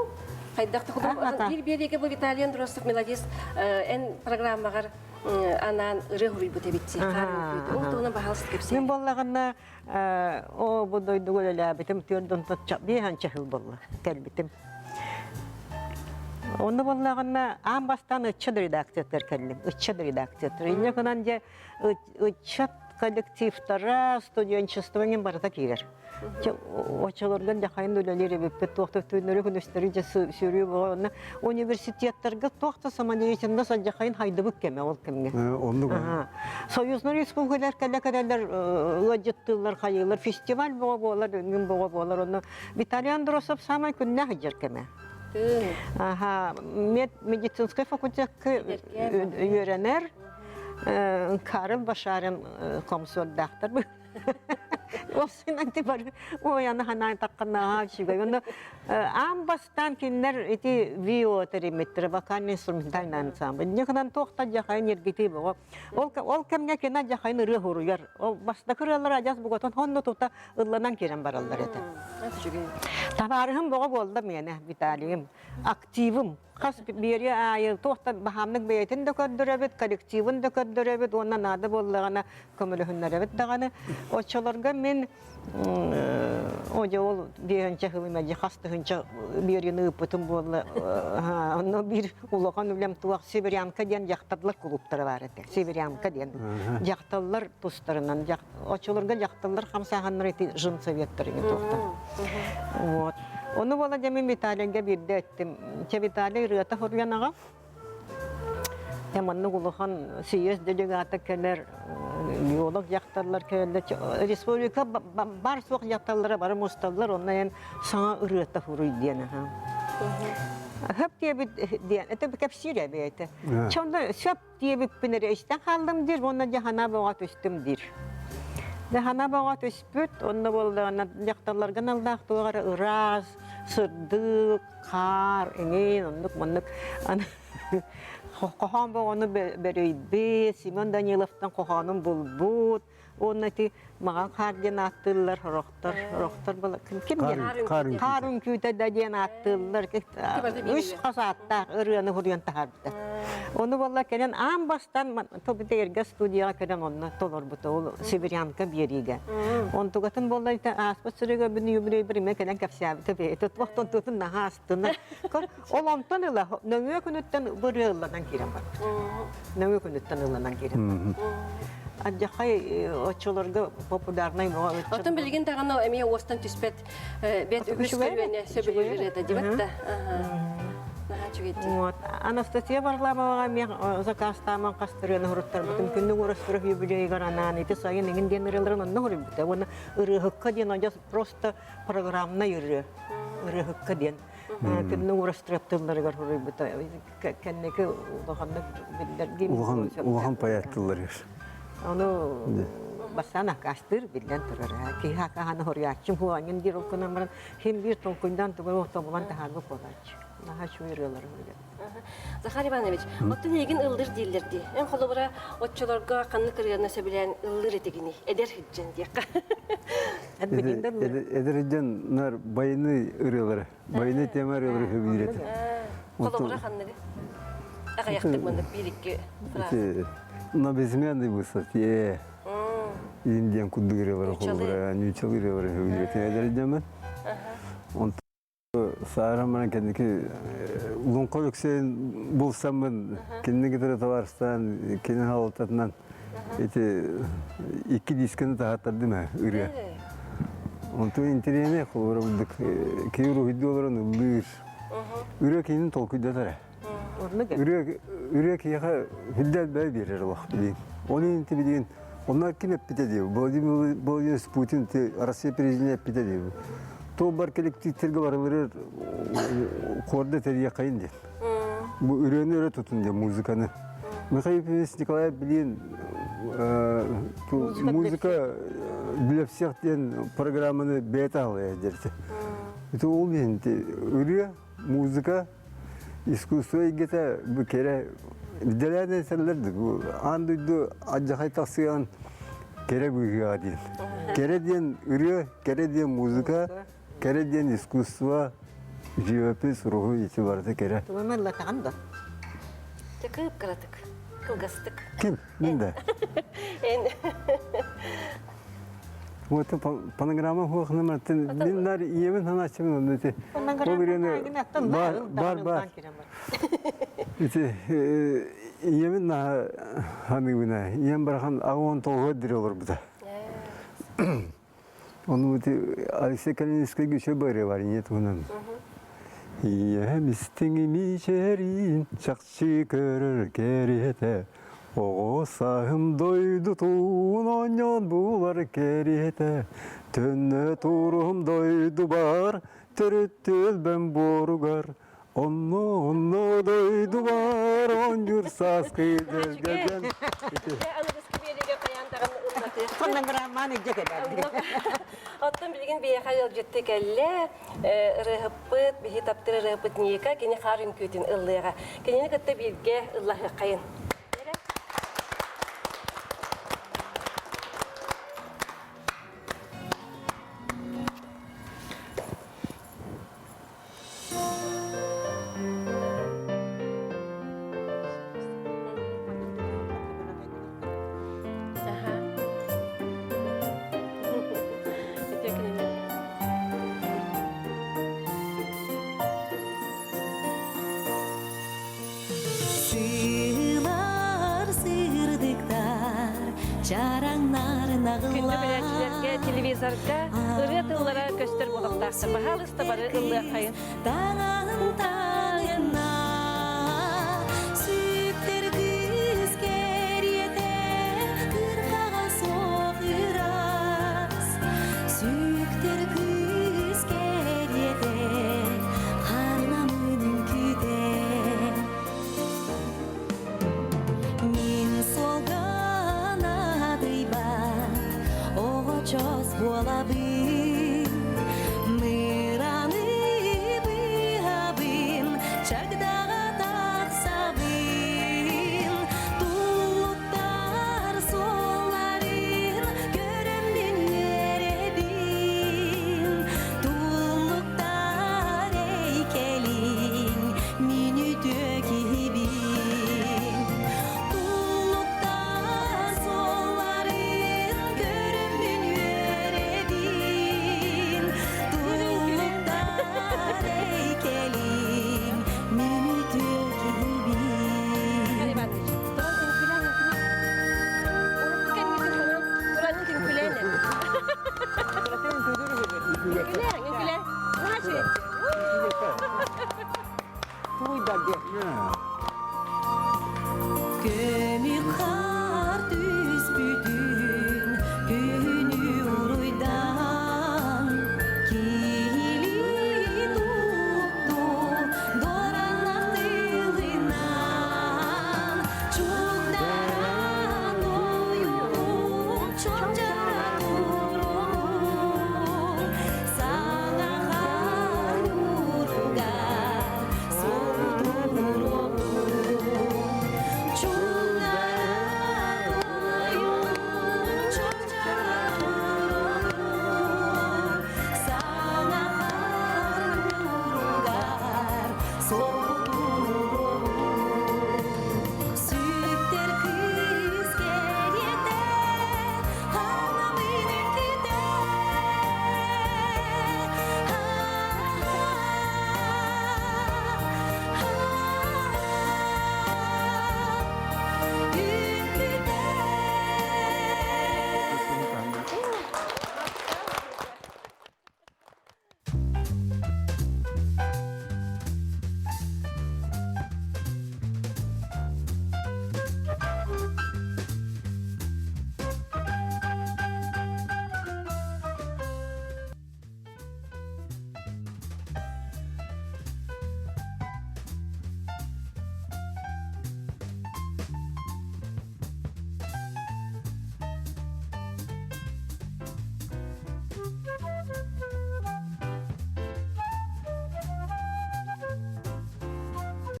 Қайдақты құдым, бір-береге бұл Италиян дұрыстық мелодист ән программағар анан ұры ғұрый бұты бітсе. Ол тұғына бағалысты кепсе. Мен болағына о бұдойды көлі әбітім түрдің бейхан чахыл болы, кәлбітім. Оны болағына аң бастан ұтчады редактиятыр кәлім, ұтчады редактиятыр. Ине күнан же ұтчат коллективтара, студенчествомен барыта кейер. Очалардан жақайын өлелері беппет тоқтық түйінері күністері сүйрі болғаны университеттерге тоқты саманересінде сол жақайын хайды бүк кеме ол кемге. Союзный республикалар кәлі-кәлілер ұладжеттілер, қайылар, фестиваль болар, үнгін болар, оны Виталиян Дұросов самай күнне хыджар кеме. Медицинский факультетке үйренер, Карл Башарин комсор дақтар бұл. Осынан тепар, аны ханай таққаннаға шүгай. Ам бастан кендер эти виотериметрі, вокальный инструментальный ансамбль. Некадан тоқта жақайын ергеті бұға. Ол кемге кена жақайын ұры ғұрыяр. Ол баста күрелер ажас бұғатан, онды тұқта ұрланан керен баралар еті. Табарығым бұға болды мені, Виталием. Активым. Қас бері айыл тоқта бағамның бәйтін де көддірәбет, коллективын да көддірәбет, онан ады болдығана көміліхінлерәбет дағаны. Отчаларға мен ол бейінче ғылымәді қастығынша берені ұпытым болды. Оны бір ұлыған үлем туақ Северянка ден жақтадылар клубтары бар еті. Северянка ден жақталылар тұстарынан. Отчаларға жақталылар қамсағанлар еті жын советтарымен тоқта. Onu bola demin Vitalia'ya bir de ettim. Vitalia rıhta horuyanağa. Yamanlı kuluhan siyas delegata keller, biyolog yaktarlar keller. Respublika bar soğuk yaktarlara var mustallar. Onların sana rıhta horuy diyene. Hep diye bir diyen. Ete bir kapsire beyte. Çonda söp diye bir pinere işte kaldım dir. Ona cahana boğat üstüm dir. Dehana bağat üspüt, onda bolduğuna yaktarlargan aldak tuğara ıraz, sırdık, kar, engin, onduk, monduk. Kohan bağını bereybe, Simon Danielov'tan kohanın bulbut, onun eti mağa kar diyen attırlar, rohtar bala. Kim diyen? Karun küte de diyen attırlar. Üç kasatta, ırığını huruyan tahardı. Onu valla kenen am bastan tabi de erga studiya kenen onna tolor buta ol Sibiryanka biriga. On tugatın valla ite aspasırıga bini yubrey birime kenen kapsabi tabi ete vakton tutun naha astına. Ol ontan ila nömüye kunütten bırılanan kiren var. Nömüye kunütten ılanan kiren. Acakay açılarga popularnay mı? Otun bilgin tağına emiye ostan tüspet bet ügüs kölüne söbülür de dibatta. Анастасия Варламова мен заказтаман кастырын хурттар бутун күннү урастырып юбилей гаранан эти сайын ingen денерлерин онно хурып бите. Оны ырыгыкка ден ажас просто программна йөрү. Ырыгыкка ден. Күннү урастырып тылларга хурып бите. Кеннеке улганны билдерге. Улган паяттылар. Оны басана кастыр билден турар. Ки хака ханы хорячым хуанын дир окунамран хем бир толкундан тугар ото булан тахарбы колач. Naha şuyrıyorlar öyle. Захар Иванович, оттон егин ылдыр дийлерди. Эн холобура отчолорго канны кырыгана сөбүлен ылдыр этигини эдер хиджен диякка. Эдерден нар байыны ырылары. Байыны тема ырылары хөбүрет. Холобура канныгы. Агаяктык мындык бирикки фраза. На безменный высот. Индиан кудды ырылары холобура, нючал ырылары хөбүрет. Эдерден мен. Он Саараман кендики улунка өксен булсамын кендики таварстан кенен халататынан эти iki дисканы тагаттарды ма ыры. Онту интерене холорудук кейру видеолорун ылыр. Үрө кенен толкуйдатар. Үрө кияга хиддат бай берер вак билин. Оны инти билин. Onlar kim hep bite diyor. Vladimir Putin Rusya президенті hep bite diyor. То бар коллективтерге барылыр корда терия кайын деп. Бу үрөнө тутун деп музыканы. Михаил Николаев билин музыка для всех ден программаны бета алып дерти. Это ол бенти үрө музыка искусство гете бу кере делене серлерди. Бу андыйды ажахай таксыган кере буга дин. Кере ден үрө, кере ден музыка Кереден искусство, живопись, руху ити барды кере. Тумамелла таганда. Кып кыратык, кылгастык. Ким? Нинде? Вот панограмма хуахна мартын. Ниндар иемен ханачымын оны те. Бар. Ити иемен на ханыбына. Ием бархан агон толгой дирелер буда. Onu Alexey Kalininsk'e göçe böyle var niyet bunun. Yemistin içerin çakçı görür geride. O sahım doydu tuğun onyon bular geride. Tönne turum doydu bar, törüttül ben borugar. Onno doydu bar, onjur saz kıydır gelen. Фонограмманы жекедер. Оттон билген бияхал жетте келле, рыгыппыт, бихи таптыры рыгыппыт ника, кени харин күтін ыллыға. Кенені кітті бирге ыллағы қайын. Күнді біләтшілерге, телевизорға, ұры тыллара көстер болықтақты. Бағалысты бары ыллы қайын. Дағанын тағына сүттер күз кереті қырқаға соғырас. Сүттер күз кереті қанамын күте. Мен солған адыйба Чос болабын, мыраны быабын, чагдага таксабын, тулуктар соларын көрөмдүн эребин, тулуктар эйкелин мени төгибин. Туйда